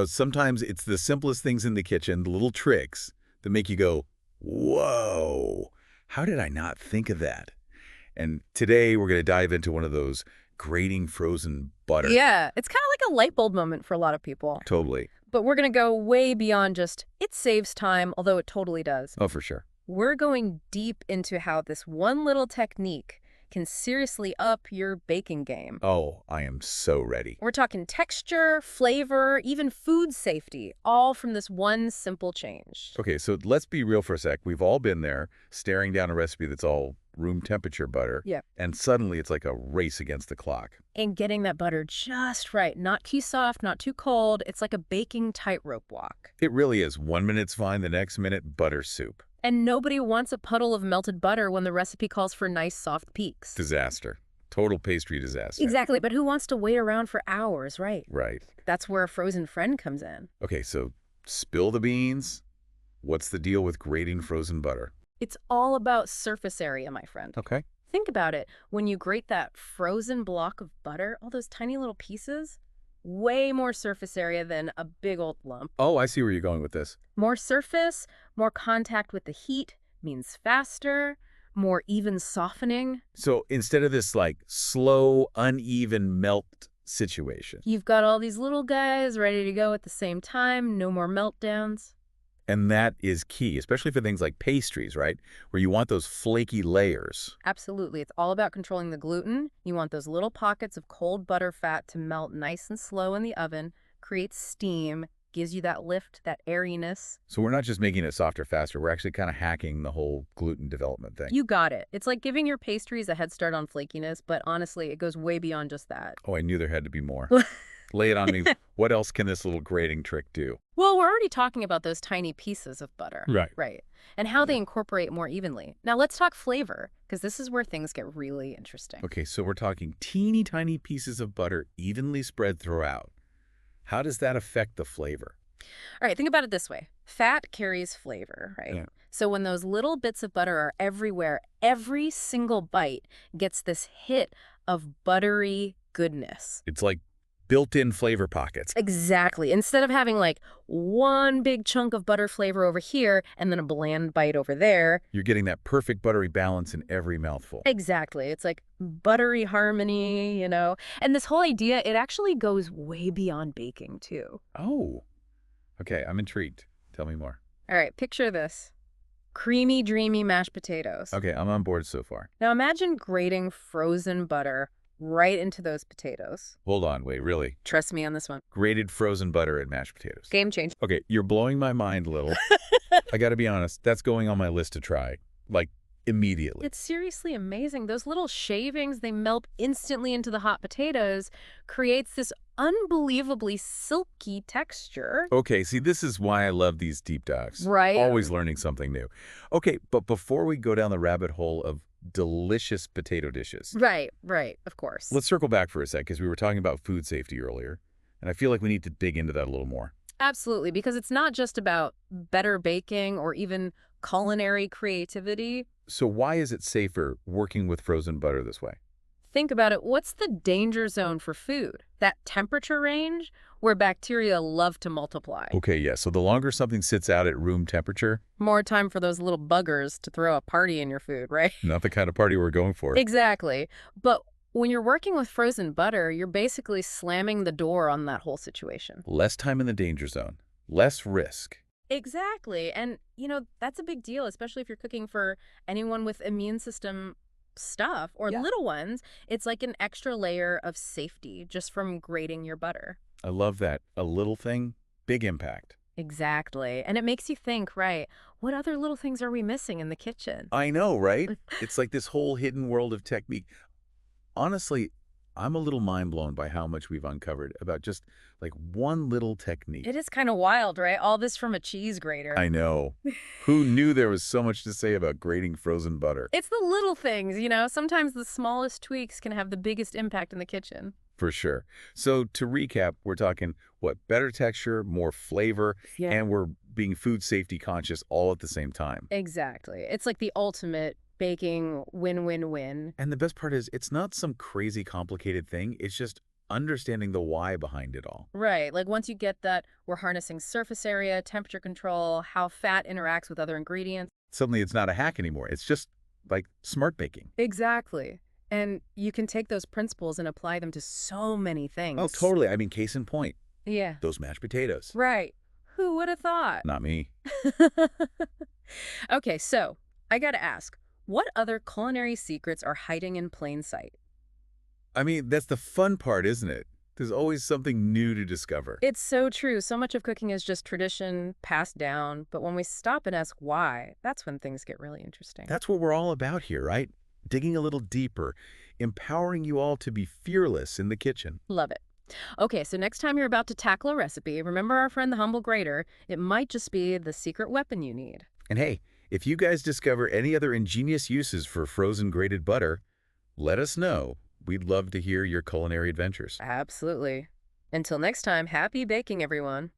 Sometimes it's the simplest things in the kitchen, the little tricks, that make you go, whoa, how did I not think of that? And today we're going to dive into one of those grating frozen butter. Yeah, it's kind of like a light bulb moment for a lot of people. Totally. But we're going to go way beyond just, it saves time, although it totally does. Oh, for sure. We're going deep into how this one little technique can seriously up your baking game. Oh, I am so ready. We're talking texture, flavor, even food safety, all from this one simple change. Okay, so let's be real for a sec. We've all been there staring down a recipe that's all room temperature butter. Yeah. And suddenly it's like a race against the clock. And getting that butter just right, not too soft, not too cold. It's like a baking tightrope walk. It really is. 1 minute's fine, the next minute, butter soup. And nobody wants a puddle of melted butter when the recipe calls for nice soft peaks. Disaster. Total pastry disaster. Exactly, but who wants to wait around for hours, right? Right. That's where a frozen friend comes in. Okay, so spill the beans. What's the deal with grating frozen butter? It's all about surface area, my friend. Okay. Think about it. When you grate that frozen block of butter, all those tiny little pieces, way more surface area than a big old lump. Oh, I see where you're going with this. More surface, more contact with the heat means faster, more even softening. So instead of this like slow, uneven melt situation. You've got all these little guys ready to go at the same time, no more meltdowns. And that is key, especially for things like pastries, right? Where you want those flaky layers. Absolutely. It's all about controlling the gluten. You want those little pockets of cold butter fat to melt nice and slow in the oven, create steam, gives you that lift, that airiness. So we're not just making it softer, faster. We're actually kind of hacking the whole gluten development thing. You got it. It's like giving your pastries a head start on flakiness, but honestly, it goes way beyond just that. Oh, I knew there had to be more. Lay it on me. What else can this little grating trick do? Well, we're already talking about those tiny pieces of butter. Right. Right. And how they incorporate more evenly. Now let's talk flavor, because this is where things get really interesting. Okay, so we're talking teeny tiny pieces of butter evenly spread throughout. How does that affect the flavor? All right, think about it this way. Fat carries flavor, right? Yeah. So when those little bits of butter are everywhere, every single bite gets this hit of buttery goodness. It's like built-in flavor pockets. Exactly. Instead of having like one big chunk of butter flavor over here and then a bland bite over there. You're getting that perfect buttery balance in every mouthful. Exactly. It's like buttery harmony, And this whole idea, it actually goes way beyond baking too. Oh, okay. I'm intrigued. Tell me more. All right, picture this. Creamy, dreamy mashed potatoes. Okay, I'm on board so far. Now imagine grating frozen butter right into those potatoes. Hold on, wait, really? Trust me on this one. Grated frozen butter and mashed potatoes. Game change. Okay, you're blowing my mind a little. I gotta be honest, that's going on my list to try. Like, immediately. It's seriously amazing. Those little shavings, they melt instantly into the hot potatoes, creates this unbelievably silky texture. Okay, see, this is why I love these deep dives. Right. Always learning something new. Okay, but before we go down the rabbit hole of delicious potato dishes, Right, of course. let's circle back for a sec, because we were talking about food safety earlier, and I feel like we need to dig into that a little more. Absolutely, because it's not just about better baking or even culinary creativity. So why is it safer working with frozen butter this way? Think about it. What's the danger zone for food? That temperature range where bacteria love to multiply. Okay, yeah, so the longer something sits out at room temperature, More time for those little buggers to throw a party in your food, right? not the kind of party we're going for. Exactly. But when you're working with frozen butter, you're basically slamming the door on that whole situation. Less time in the danger zone, less risk. Exactly. And, that's a big deal, especially if you're cooking for anyone with immune system stuff or little ones. It's like an extra layer of safety just from grating your butter. I love that. A little thing, big impact. Exactly. And it makes you think, right, what other little things are we missing in the kitchen? I know, right? It's like this whole hidden world of technique. Honestly, I'm a little mind blown by how much we've uncovered about just like one little technique. It is kind of wild, right? All this from a cheese grater. I know. Who knew there was so much to say about grating frozen butter? It's the little things, Sometimes the smallest tweaks can have the biggest impact in the kitchen. For sure. So to recap, we're talking, better texture, more flavor, and we're being food safety conscious all at the same time. Exactly. It's like the ultimate baking win-win-win. And the best part is, it's not some crazy complicated thing. It's just understanding the why behind it all. Right. Like once you get that, we're harnessing surface area, temperature control, how fat interacts with other ingredients. Suddenly it's not a hack anymore. It's just like smart baking. Exactly. And you can take those principles and apply them to so many Oh, things. totally. I mean, case in point, Yeah. those mashed potatoes. Right. Who would have thought? Not me. Okay, so I gotta ask, what other culinary secrets are hiding in plain sight? I mean, that's the fun part, isn't it? There's always something new to discover. It's so true. So much of cooking is just tradition, passed down. But when we stop and ask why, that's when things get really interesting. That's what we're all about here, right? Digging a little deeper, empowering you all to be fearless in the kitchen. Love it. Okay, so next time you're about to tackle a recipe, remember our friend the humble grater. It might just be the secret weapon you need. And hey, if you guys discover any other ingenious uses for frozen grated butter, let us know. We'd love to hear your culinary adventures. Absolutely. Until next time, happy baking, everyone.